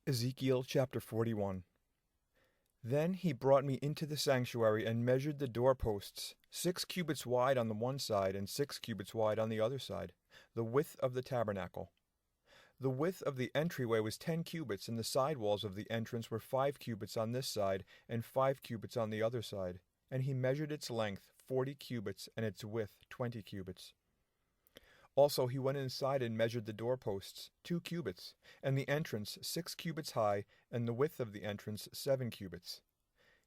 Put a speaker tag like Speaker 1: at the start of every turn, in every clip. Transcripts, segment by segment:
Speaker 1: Ezekiel chapter 41. Then he brought me into the sanctuary and measured the doorposts, 6 cubits wide on the one side and 6 cubits wide on the other side, the width of the tabernacle. The width of the entryway was 10 cubits, and the side walls of the entrance were 5 cubits on this side and 5 cubits on the other side. And he measured its length 40 cubits and its width 20 cubits. Also he went inside and measured the doorposts, 2 cubits, and the entrance 6 cubits high, and the width of the entrance 7 cubits.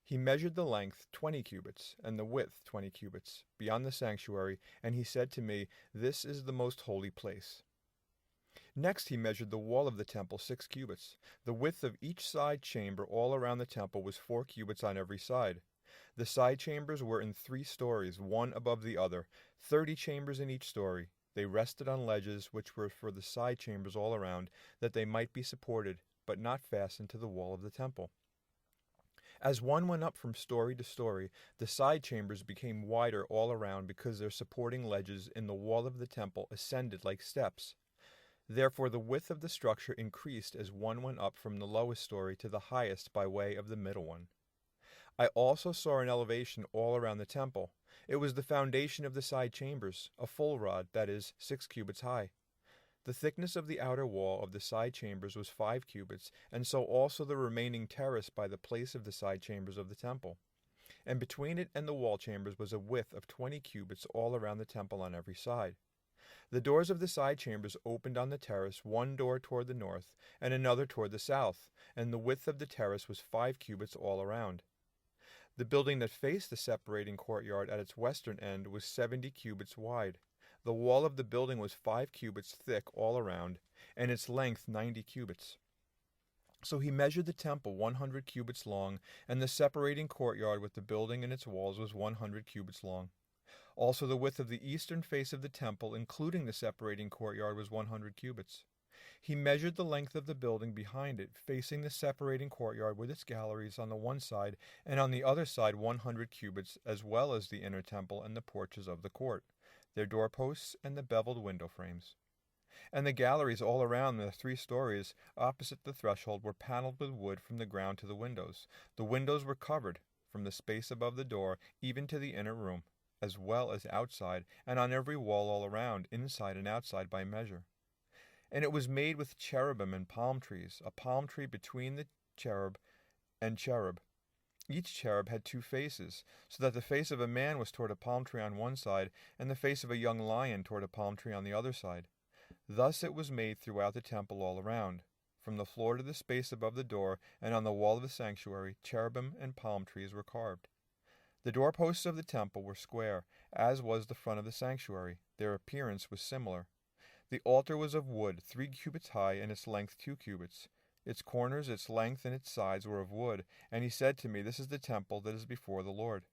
Speaker 1: He measured the length 20 cubits, and the width 20 cubits, beyond the sanctuary, and he said to me, "This is the most holy place." Next he measured the wall of the temple 6 cubits. The width of each side chamber all around the temple was 4 cubits on every side. The side chambers were in 3 stories, one above the other, 30 chambers in each story. They rested on ledges which were for the side chambers all around, that they might be supported, but not fastened to the wall of the temple. As one went up from story to story, the side chambers became wider all around because their supporting ledges in the wall of the temple ascended like steps. Therefore the width of the structure increased as one went up from the lowest story to the highest by way of the middle one. I also saw an elevation all around the temple. It was the foundation of the side chambers, a full rod, that is, 6 cubits high. The thickness of the outer wall of the side chambers was 5 cubits, and so also the remaining terrace by the place of the side chambers of the temple. And between it and the wall chambers was a width of 20 cubits all around the temple on every side. The doors of the side chambers opened on the terrace, one door toward the north, and another toward the south, and the width of the terrace was 5 cubits all around. The building that faced the separating courtyard at its western end was 70 cubits wide. The wall of the building was 5 cubits thick all around, and its length 90 cubits. So he measured the temple 100 cubits long, and the separating courtyard with the building and its walls was 100 cubits long. Also the width of the eastern face of the temple, including the separating courtyard, was 100 cubits. He measured the length of the building behind it, facing the separating courtyard with its galleries on the one side, and on the other side 100 cubits, as well as the inner temple and the porches of the court, their doorposts and the beveled window frames. And the galleries all around the 3 stories, opposite the threshold, were paneled with wood from the ground to the windows. The windows were covered, from the space above the door, even to the inner room, as well as outside, and on every wall all around, inside and outside by measure. And it was made with cherubim and palm trees, a palm tree between the cherub and cherub. Each cherub had 2 faces, so that the face of a man was toward a palm tree on one side, and the face of a young lion toward a palm tree on the other side. Thus it was made throughout the temple all around. From the floor to the space above the door, and on the wall of the sanctuary, cherubim and palm trees were carved. The doorposts of the temple were square, as was the front of the sanctuary. Their appearance was similar. The altar was of wood, 3 cubits high, and its length 2 cubits. Its corners, its length, and its sides were of wood. And he said to me, "This is the temple that is before the Lord."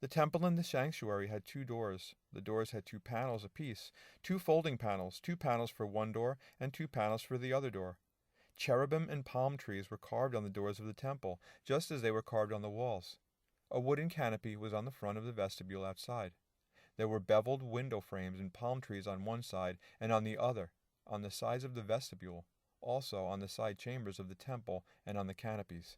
Speaker 1: The temple and the sanctuary had 2 doors. The doors had 2 panels apiece, 2 folding panels, 2 panels for one door, and 2 panels for the other door. Cherubim and palm trees were carved on the doors of the temple, just as they were carved on the walls. A wooden canopy was on the front of the vestibule outside. There were beveled window frames and palm trees on one side, and on the other, on the sides of the vestibule, also on the side chambers of the temple and on the canopies.